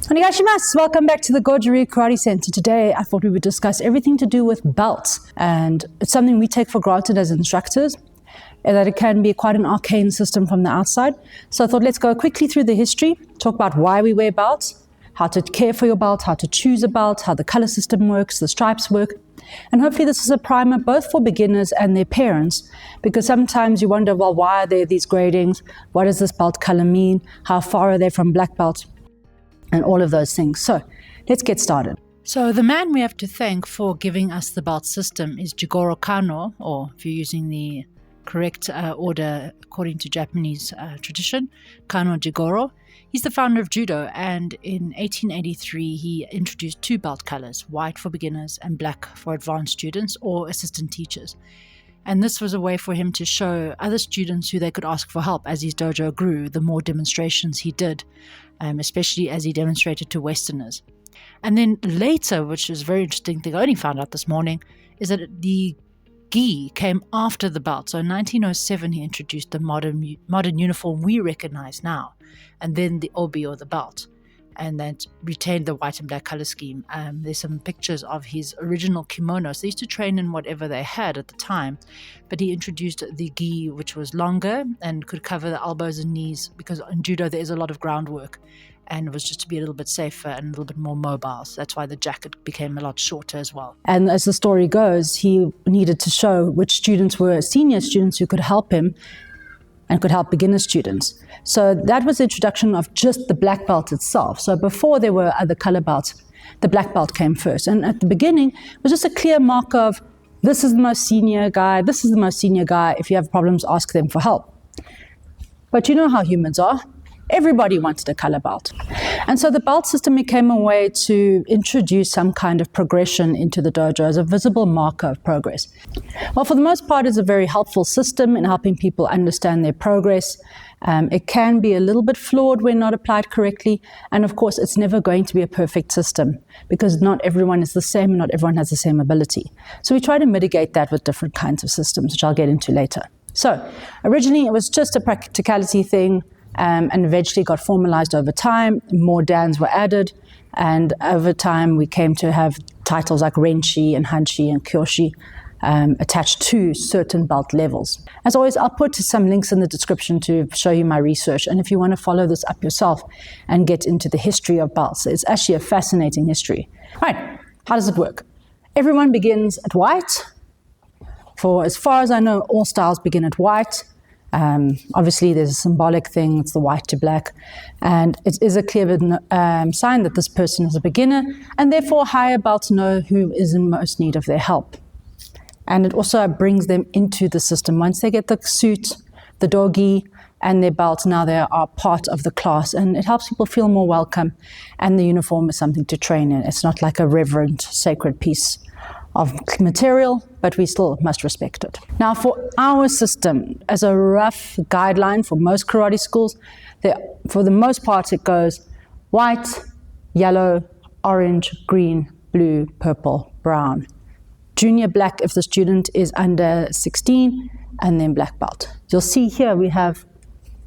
Onegaishimasu! Welcome back to the Goju Karate Center. Today I thought we would discuss everything to do with belts, and it's something we take for granted as instructors, that it can be quite an arcane system from the outside. So I thought let's go quickly through the history, talk about why we wear belts, how to care for your belt, how to choose a belt, how the color system works, the stripes work, and hopefully this is a primer both for beginners and their parents, because sometimes you wonder, well, why are there these gradings? What does this belt color mean? How far are they from black belts? And all of those things. So let's get started. So the man we have to thank for giving us the belt system is Jigoro Kano, or if you're using the correct order according to Japanese tradition, Kano Jigoro. He's the founder of judo, and in 1883 he introduced two belt colors, white for beginners and black for advanced students or assistant teachers. And this was a way for him to show other students who they could ask for help as his dojo grew, the more demonstrations he did, especially as he demonstrated to Westerners. And then later, which is a very interesting thing I only found out this morning, is that the gi came after the belt. So in 1907 he introduced the modern uniform we recognize now, and then the obi or the belt, and that retained the white and black color scheme. There's some pictures of his original kimono. So they used to train in whatever they had at the time, but he introduced the gi, which was longer and could cover the elbows and knees, because in judo there is a lot of groundwork, and it was just to be a little bit safer and a little bit more mobile. So that's why the jacket became a lot shorter as well. And as the story goes, he needed to show which students were senior students who could help him and could help beginner students. So that was the introduction of just the black belt itself. So before there were other color belts, the black belt came first. And at the beginning, it was just a clear mark of, this is the most senior guy, this is the most senior guy. If you have problems, ask them for help. But you know how humans are. Everybody wanted a color belt. And so the belt system became a way to introduce some kind of progression into the dojo as a visible marker of progress. Well, for the most part, it's a very helpful system in helping people understand their progress. It can be a little bit flawed when not applied correctly. And of course, it's never going to be a perfect system, because not everyone is the same and not everyone has the same ability. So we try to mitigate that with different kinds of systems, which I'll get into later. So originally, it was just a practicality thing. And eventually got formalized over time. More dans were added, and over time we came to have titles like Renshi and Hanshi and Kyoshi attached to certain belt levels. As always, I'll put some links in the description to show you my research, and if you want to follow this up yourself and get into the history of belts, it's actually a fascinating history. Right, how does it work? Everyone begins at white. For as far as I know, all styles begin at white. Obviously, there's a symbolic thing, it's the white to black, and it is a clear sign that this person is a beginner, and therefore higher belts know who is in most need of their help. And it also brings them into the system. Once they get the suit, the dogi, and their belt, now they are part of the class, and it helps people feel more welcome, and the uniform is something to train in. It's not like a reverent, sacred piece of material, but we still must respect it. Now, for our system, as a rough guideline for most karate schools, for the most part it goes white, yellow, orange, green, blue, purple, brown. Junior black if the student is under 16, and then black belt. You'll see here we have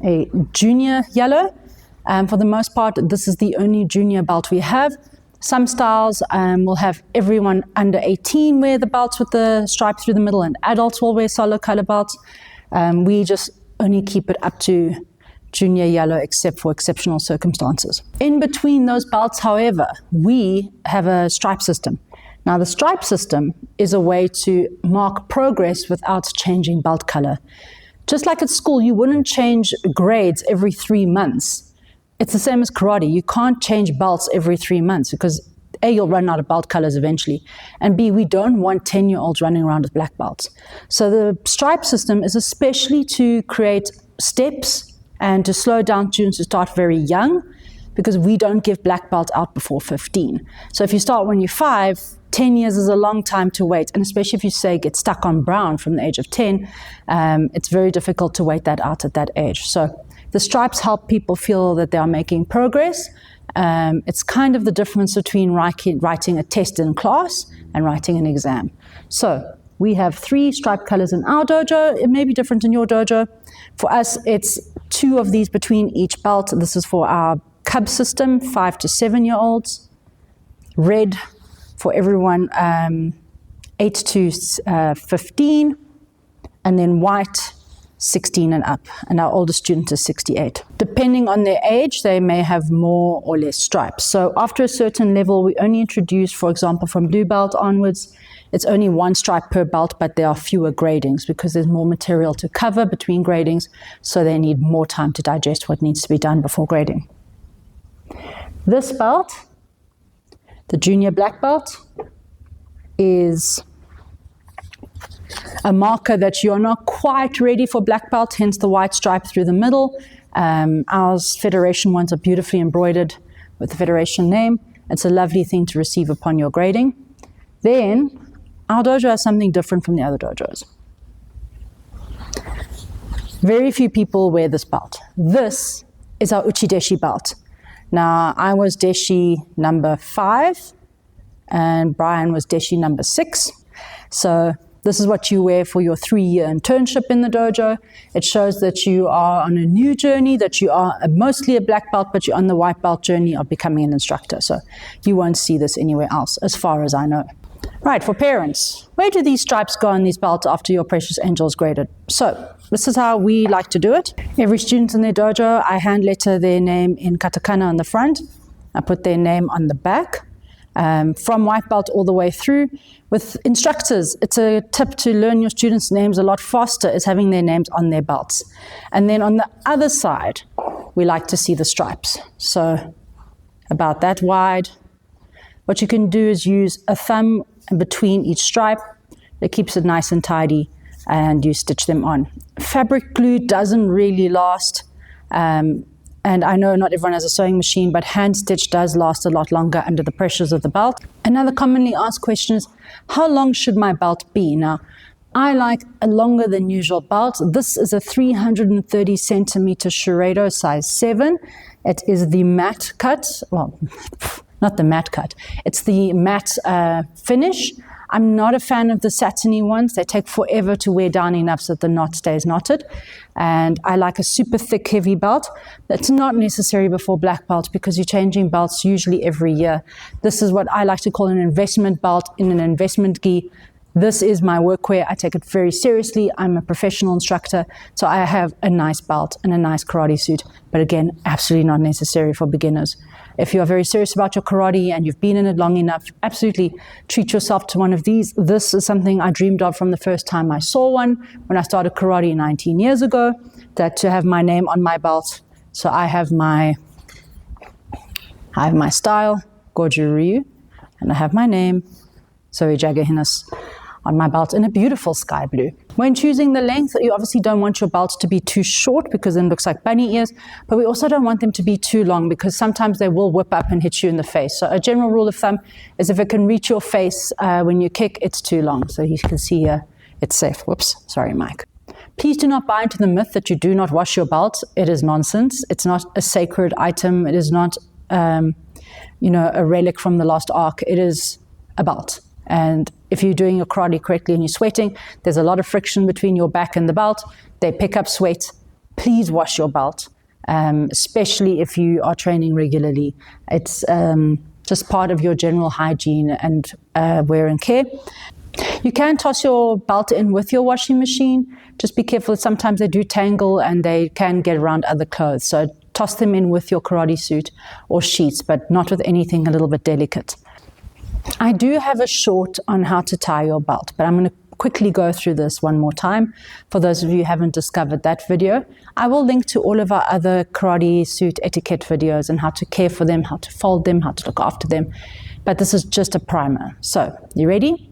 a junior yellow. For the most part, this is the only junior belt we have. Some styles will have everyone under 18 wear the belts with the stripe through the middle, and adults will wear solid color belts. We just only keep it up to junior yellow except for exceptional circumstances. In between those belts, however, we have a stripe system. Now, the stripe system is a way to mark progress without changing belt color. Just like at school, you wouldn't change grades every 3 months. It's the same as karate. You can't change belts every 3 months because A, you'll run out of belt colors eventually, and B, we don't want 10-year-olds running around with black belts. So the stripe system is especially to create steps and to slow down students who start very young, because we don't give black belt out before 15. So if you start when you're 5, 10 years is a long time to wait, and especially if you say get stuck on brown from the age of 10, it's very difficult to wait that out at that age. So the stripes help people feel that they are making progress. It's kind of the difference between writing a test in class and writing an exam. So we have 3 stripe colors in our dojo. It may be different in your dojo. For us, it's 2 of these between each belt. This is for our cub system, 5 to 7 year olds. Red for everyone, 8 to 15. And then white, 16 and up, and our oldest student is 68. Depending on their age, they may have more or less stripes. So after a certain level, we only introduce, for example, from blue belt onwards, it's only 1 stripe per belt, but there are fewer gradings because there's more material to cover between gradings, so they need more time to digest what needs to be done before grading. This belt, the junior black belt, is a marker that you're not quite ready for black belt, hence the white stripe through the middle. Ours Federation ones are beautifully embroidered with the Federation name. It's a lovely thing to receive upon your grading. Then, our dojo has something different from the other dojos. Very few people wear this belt. This is our Uchi Deshi belt. Now, I was Deshi number 5, and Brian was Deshi number 6. So, this is what you wear for your 3-year internship in the dojo. It shows that you are on a new journey, that you are mostly a black belt, but you're on the white belt journey of becoming an instructor. So you won't see this anywhere else, as far as I know. Right, for parents, where do these stripes go on these belts after your precious angel is graded? So this is how we like to do it. Every student in their dojo, I hand letter their name in katakana on the front. I put their name on the back. From white belt all the way through. With instructors, it's a tip to learn your students' names a lot faster is having their names on their belts. And then on the other side, we like to see the stripes. So about that wide. What you can do is use a thumb between each stripe. It keeps it nice and tidy, and you stitch them on. Fabric glue doesn't really last. And I know not everyone has a sewing machine, but hand stitch does last a lot longer under the pressures of the belt. Another commonly asked question is, how long should my belt be? Now, I like a longer than usual belt. This is a 330 centimeter Shuredo size 7. It is the matte cut, well, not the matte cut, it's the matte finish. I'm not a fan of the satiny ones. They take forever to wear down enough so that the knot stays knotted. And I like a super thick, heavy belt. That's not necessary before black belt because you're changing belts usually every year. This is what I like to call an investment belt in an investment gi. This is my workwear. I take it very seriously. I'm a professional instructor, so I have a nice belt and a nice karate suit. But again, absolutely not necessary for beginners. If you are very serious about your karate and you've been in it long enough, absolutely treat yourself to one of these. This is something I dreamed of from the first time I saw one when I started karate 19 years ago, that to have my name on my belt. So I have my style, Goju Ryu, and I have my name, Zoe Jagahinas, on my belt in a beautiful sky blue. When choosing the length, you obviously don't want your belts to be too short because then it looks like bunny ears, but we also don't want them to be too long because sometimes they will whip up and hit you in the face. So a general rule of thumb is if it can reach your face when you kick, it's too long. So you can see here, it's safe. Whoops, sorry, Mike. Please do not buy into the myth that you do not wash your belt. It is nonsense. It's not a sacred item. It is not, a relic from the lost ark. It is a belt. And if you're doing your karate correctly and you're sweating, there's a lot of friction between your back and the belt. They pick up sweat. Please wash your belt, especially if you are training regularly. It's just part of your general hygiene and wear and care. You can toss your belt in with your washing machine. Just be careful. Sometimes they do tangle and they can get around other clothes. So toss them in with your karate suit or sheets, but not with anything a little bit delicate. I do have a short on how to tie your belt, but I'm going to quickly go through this one more time. For those of you who haven't discovered that video, I will link to all of our other karate suit etiquette videos and how to care for them, how to fold them, how to look after them. But this is just a primer. So, you ready?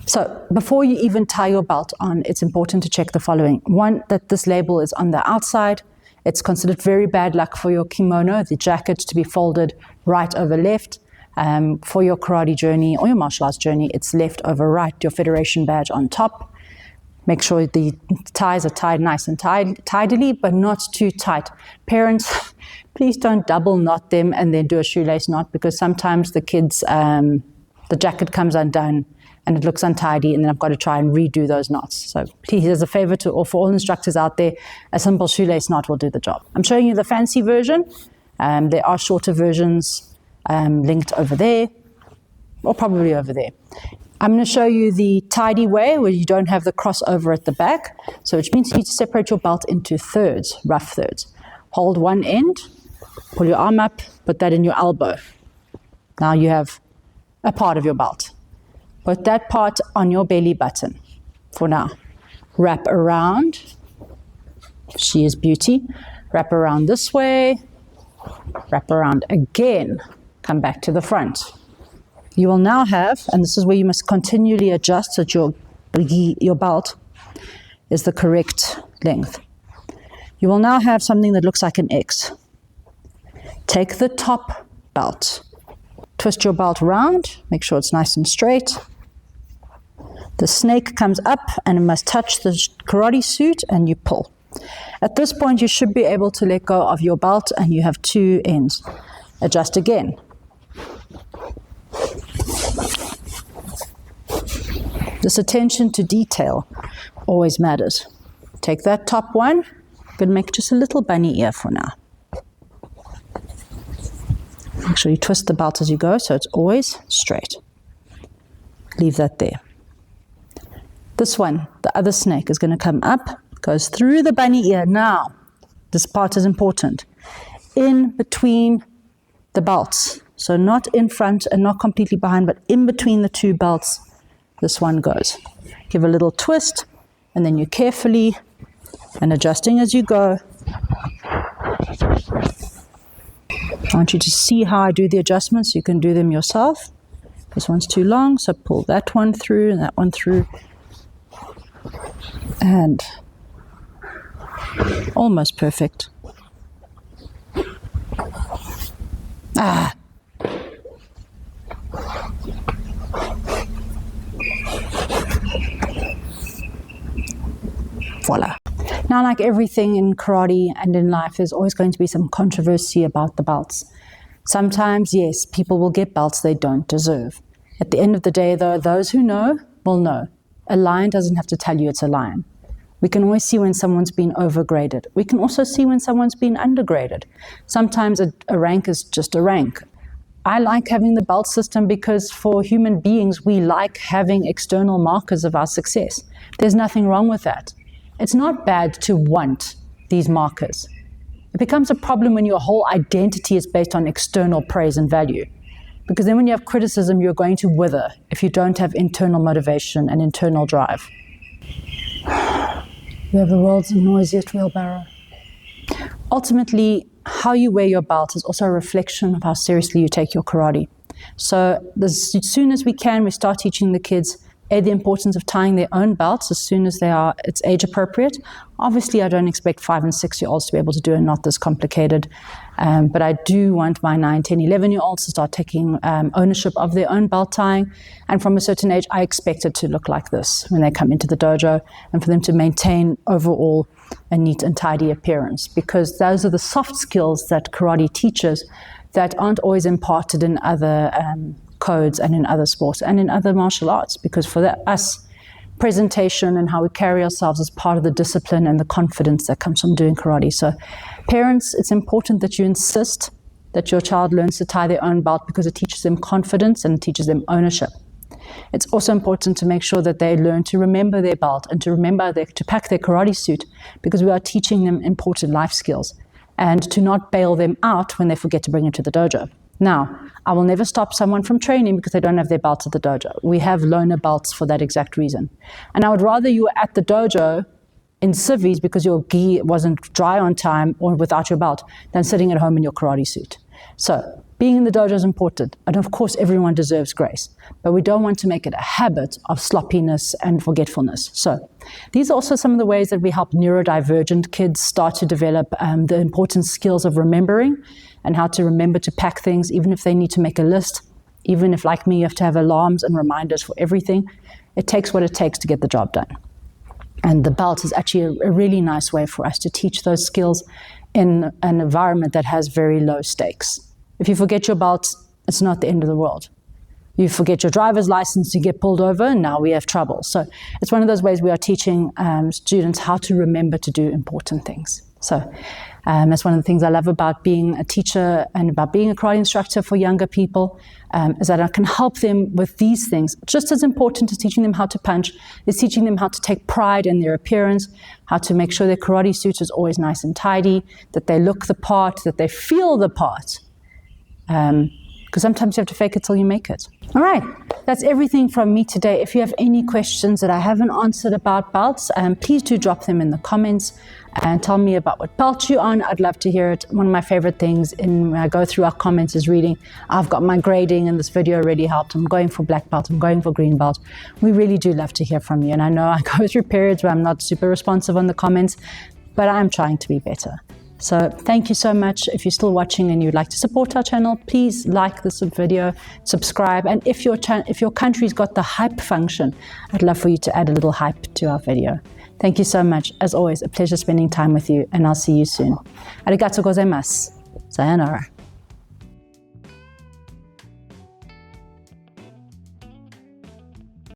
So, before you even tie your belt on, it's important to check the following. One, that this label is on the outside. It's considered very bad luck for your kimono, the jacket, to be folded right over left. For your karate journey or your martial arts journey, it's left over right, your federation badge on top. Make sure the ties are tied nice and tidily, but not too tight. Parents, please don't double knot them and then do a shoelace knot, because sometimes the kids, the jacket comes undone and it looks untidy, and then I've got to try and redo those knots. So please, as a favor to, or for all instructors out there, a simple shoelace knot will do the job. I'm showing you the fancy version. There are shorter versions linked over there, or probably over there. I'm going to show you the tidy way where you don't have the crossover at the back. So which means you need to separate your belt into thirds, rough thirds. Hold one end, pull your arm up, put that in your elbow. Now you have a part of your belt. Put that part on your belly button for now. Wrap around. She is beauty. Wrap around this way. Wrap around again. Come back to the front. You will now have, and this is where you must continually adjust so that your belt is the correct length. You will now have something that looks like an X. Take the top belt. Twist your belt around. Make sure it's nice and straight. The snake comes up and it must touch the karate suit and you pull. At this point, you should be able to let go of your belt and you have two ends. Adjust again. This attention to detail always matters. Take that top one. I'm going to make just a little bunny ear for now. Make sure you twist the belt as you go so it's always straight. Leave that there. This one, the other snake, is going to come up, goes through the bunny ear. Now, this part is important. In between the belts. So not in front and not completely behind, but in between the two belts, this one goes. Give a little twist, and then you carefully, and adjusting as you go. I want you to see how I do the adjustments. You can do them yourself. This one's too long, so pull that one through and that one through. And almost perfect. Ah. Voila. Now, like everything in karate and in life, there's always going to be some controversy about the belts. Sometimes, yes, people will get belts they don't deserve. At the end of the day, though, those who know will know. A lion doesn't have to tell you it's a lion. We can always see when someone's been overgraded. We can also see when someone's been undergraded. Sometimes a rank is just a rank. I like having the belt system because for human beings, we like having external markers of our success. There's nothing wrong with that. It's not bad to want these markers. It becomes a problem when your whole identity is based on external praise and value. Because then when you have criticism, you're going to wither if you don't have internal motivation and internal drive. You have the world's noisiest wheelbarrow. Ultimately, how you wear your belt is also a reflection of how seriously you take your karate. So as soon as we can, we start teaching the kids the importance of tying their own belts as soon as it's age appropriate. Obviously, I don't expect 5- and 6-year-olds to be able to do it, not this complicated. But I do want my 9, 10, 11-year-olds to start taking ownership of their own belt tying. And from a certain age, I expect it to look like this when they come into the dojo, and for them to maintain overall a neat and tidy appearance, because those are the soft skills that karate teaches that aren't always imparted in other codes and in other sports and in other martial arts, because for us, presentation and how we carry ourselves is part of the discipline and the confidence that comes from doing karate. So parents, it's important that you insist that your child learns to tie their own belt, because it teaches them confidence and it teaches them ownership. It's also important to make sure that they learn to remember their belt and to remember to pack their karate suit, because we are teaching them important life skills, and to not bail them out when they forget to bring it to the dojo. Now, I will never stop someone from training because they don't have their belt at the dojo. We have loaner belts for that exact reason. And I would rather you were at the dojo in civvies because your gi wasn't dry on time or without your belt than sitting at home in your karate suit. So being in the dojo is important. And of course, everyone deserves grace. But we don't want to make it a habit of sloppiness and forgetfulness. So these are also some of the ways that we help neurodivergent kids start to develop the important skills of remembering, and how to remember to pack things, even if they need to make a list, even if, like me, you have to have alarms and reminders for everything. It takes what it takes to get the job done. And the belt is actually a really nice way for us to teach those skills in an environment that has very low stakes. If you forget your belt, it's not the end of the world. You forget your driver's license, you get pulled over, and now we have trouble. So it's one of those ways we are teaching students how to remember to do important things. So That's one of the things I love about being a teacher and about being a karate instructor for younger people, is that I can help them with these things. Just as important as teaching them how to punch is teaching them how to take pride in their appearance, how to make sure their karate suit is always nice and tidy, that they look the part, that they feel the part. Because sometimes you have to fake it till you make it. All right, that's everything from me today. If you have any questions that I haven't answered about belts, please do drop them in the comments and tell me about what belt you're on. I'd love to hear it. One of my favorite things when I go through our comments is reading, I've got my grading and this video already helped. I'm going for black belt, I'm going for green belt. We really do love to hear from you. And I know I go through periods where I'm not super responsive on the comments, but I'm trying to be better. So thank you so much. If you're still watching and you'd like to support our channel, please like this video, subscribe. And if your country's got the hype function, I'd love for you to add a little hype to our video. Thank you so much. As always, a pleasure spending time with you, and I'll see you soon. Arigatou gozaimasu. Sayonara.